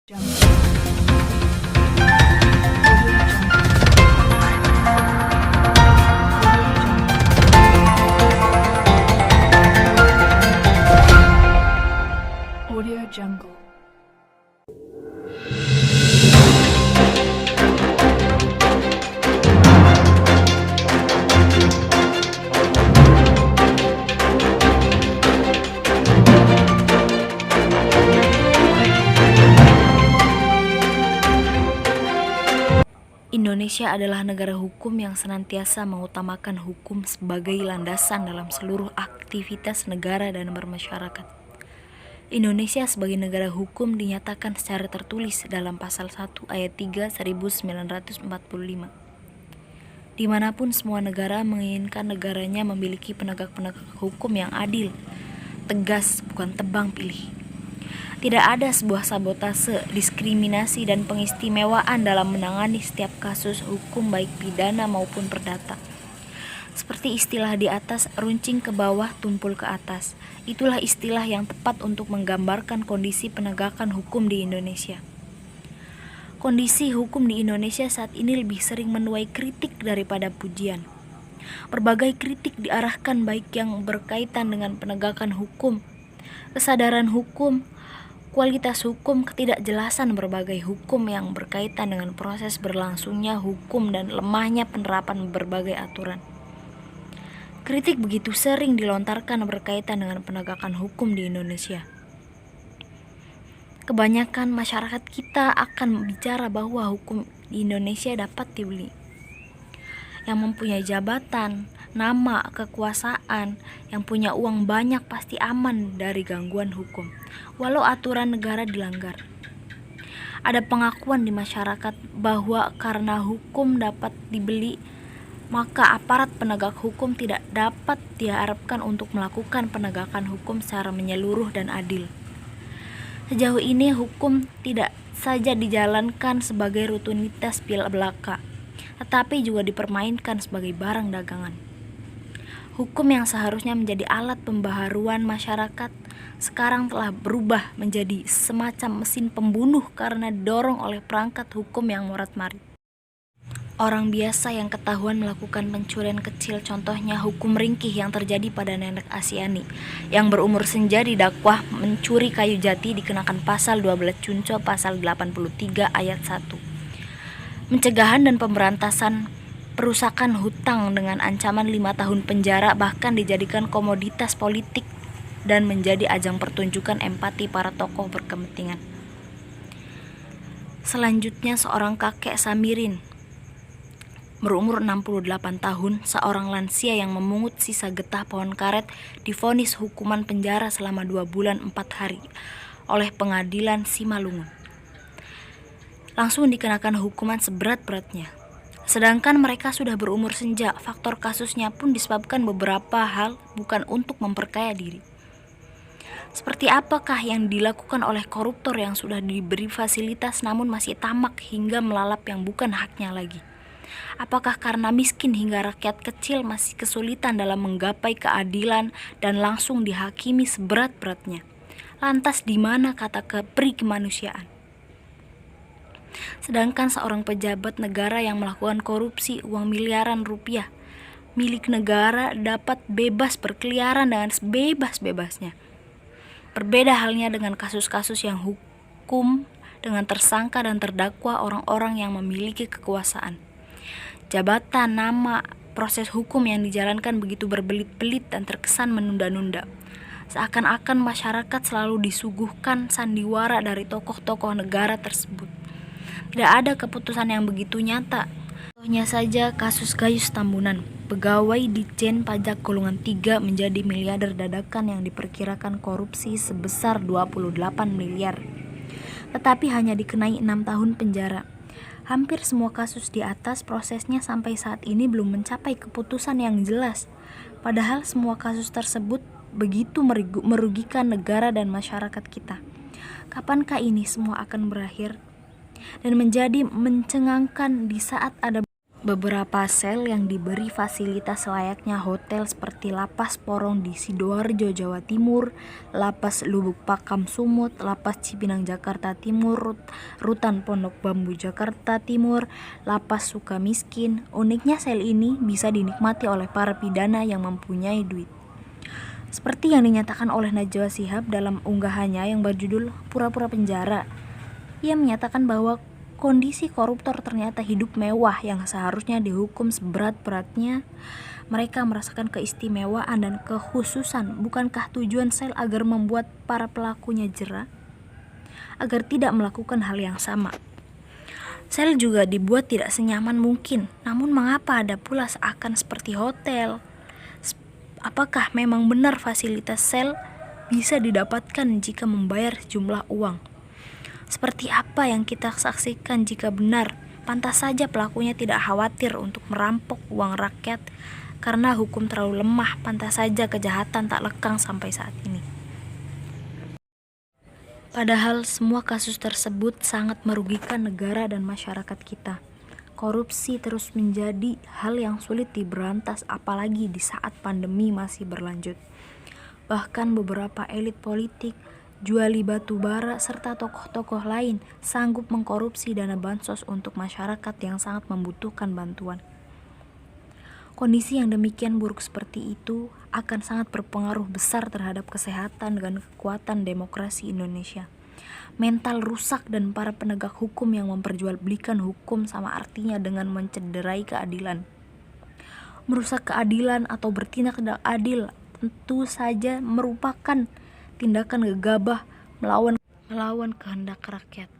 Audio Jungle. Indonesia adalah negara hukum yang senantiasa mengutamakan hukum sebagai landasan dalam seluruh aktivitas negara dan bermasyarakat. Indonesia sebagai negara hukum dinyatakan secara tertulis dalam Pasal 1 Ayat 3 1945. Dimanapun semua negara menginginkan negaranya memiliki penegak-penegak hukum yang adil, tegas, bukan tebang pilih. Tidak ada sebuah sabotase, diskriminasi, dan pengistimewaan dalam menangani setiap kasus hukum baik pidana maupun perdata. Seperti istilah di atas, runcing ke bawah, tumpul ke atas. Itulah istilah yang tepat untuk menggambarkan kondisi penegakan hukum di Indonesia. Kondisi hukum di Indonesia saat ini lebih sering menuai kritik daripada pujian. Berbagai kritik diarahkan baik yang berkaitan dengan penegakan hukum, kesadaran hukum, kualitas hukum, ketidakjelasan berbagai hukum yang berkaitan dengan proses berlangsungnya hukum dan lemahnya penerapan berbagai aturan. Kritik begitu sering dilontarkan berkaitan dengan penegakan hukum di Indonesia. Kebanyakan masyarakat kita akan bicara bahwa hukum di Indonesia dapat dibeli. Yang mempunyai jabatan, nama, kekuasaan, yang punya uang banyak pasti aman dari gangguan hukum, walau aturan negara dilanggar. Ada pengakuan di masyarakat bahwa karena hukum dapat dibeli, maka aparat penegak hukum tidak dapat diharapkan untuk melakukan penegakan hukum secara menyeluruh dan adil. Sejauh ini hukum tidak saja dijalankan sebagai rutinitas belaka, tetapi juga dipermainkan sebagai barang dagangan. Hukum yang seharusnya menjadi alat pembaharuan masyarakat sekarang telah berubah menjadi semacam mesin pembunuh karena didorong oleh perangkat hukum yang morat-marit. Orang biasa yang ketahuan melakukan pencurian kecil, contohnya hukum ringkih yang terjadi pada Nenek Asyani yang berumur senja didakwah mencuri kayu jati dikenakan pasal 12 Cunco pasal 83 ayat 1. Pencegahan dan pemberantasan perusakan hutang dengan ancaman 5 tahun penjara bahkan dijadikan komoditas politik dan menjadi ajang pertunjukan empati para tokoh berkepentingan. Selanjutnya seorang kakek Samirin berumur 68 tahun, seorang lansia yang memungut sisa getah pohon karet divonis hukuman penjara selama 2 bulan 4 hari oleh pengadilan Simalungun. Langsung dikenakan hukuman seberat-beratnya. Sedangkan mereka sudah berumur senja, faktor kasusnya pun disebabkan beberapa hal bukan untuk memperkaya diri. Seperti apakah yang dilakukan oleh koruptor yang sudah diberi fasilitas namun masih tamak hingga melalap yang bukan haknya lagi? Apakah karena miskin hingga rakyat kecil masih kesulitan dalam menggapai keadilan dan langsung dihakimi seberat-beratnya? Lantas di mana kata kepri kemanusiaan? Sedangkan seorang pejabat negara yang melakukan korupsi uang miliaran rupiah milik negara dapat bebas berkeliaran dengan sebebas-bebasnya. Berbeda halnya dengan kasus-kasus yang hukum dengan tersangka dan terdakwa orang-orang yang memiliki kekuasaan. Jabatan, nama, proses hukum yang dijalankan begitu berbelit-belit dan terkesan menunda-nunda. Seakan-akan masyarakat selalu disuguhkan sandiwara dari tokoh-tokoh negara tersebut. Tidak ada keputusan yang begitu nyata. Contohnya saja kasus Gayus Tambunan, pegawai Ditjen Pajak golongan 3 menjadi miliarder dadakan yang diperkirakan korupsi sebesar 28 miliar. Tetapi hanya dikenai 6 tahun penjara. Hampir semua kasus di atas prosesnya sampai saat ini belum mencapai keputusan yang jelas. Padahal semua kasus tersebut begitu merugikan negara dan masyarakat kita. Kapankah ini semua akan berakhir? Dan menjadi mencengangkan di saat ada Beberapa sel yang diberi fasilitas layaknya hotel seperti Lapas Porong di Sidoarjo, Jawa Timur, Lapas Lubuk Pakam Sumut, Lapas Cipinang Jakarta Timur, Rutan Pondok Bambu Jakarta Timur, Lapas Sukamiskin. Uniknya sel ini bisa dinikmati oleh para pidana yang mempunyai duit. Seperti yang dinyatakan oleh Najwa Shihab dalam unggahannya yang berjudul Pura-pura Penjara. Ia menyatakan bahwa kondisi koruptor ternyata hidup mewah yang seharusnya dihukum seberat-beratnya. Mereka merasakan keistimewaan dan kekhususan. Bukankah tujuan sel agar membuat para pelakunya jera? Agar tidak melakukan hal yang sama. Sel juga dibuat tidak senyaman mungkin. Namun mengapa ada pula seakan seperti hotel? Apakah memang benar fasilitas sel bisa didapatkan jika membayar sejumlah uang? Seperti apa yang kita saksikan jika benar? Pantas saja pelakunya tidak khawatir untuk merampok uang rakyat karena hukum terlalu lemah. Pantas saja kejahatan tak lekang sampai saat ini. Padahal semua kasus tersebut sangat merugikan negara dan masyarakat kita. Korupsi terus menjadi hal yang sulit diberantas apalagi di saat pandemi masih berlanjut. Bahkan beberapa elit politik, juali batu bara, serta tokoh-tokoh lain sanggup mengkorupsi dana bansos untuk masyarakat yang sangat membutuhkan bantuan. Kondisi yang demikian buruk seperti itu akan sangat berpengaruh besar terhadap kesehatan dan kekuatan demokrasi Indonesia. Mental rusak dan para penegak hukum yang memperjualbelikan hukum sama artinya dengan mencederai keadilan. Merusak keadilan atau bertindak tidak adil tentu saja merupakan tindakan gegabah melawan kehendak rakyat.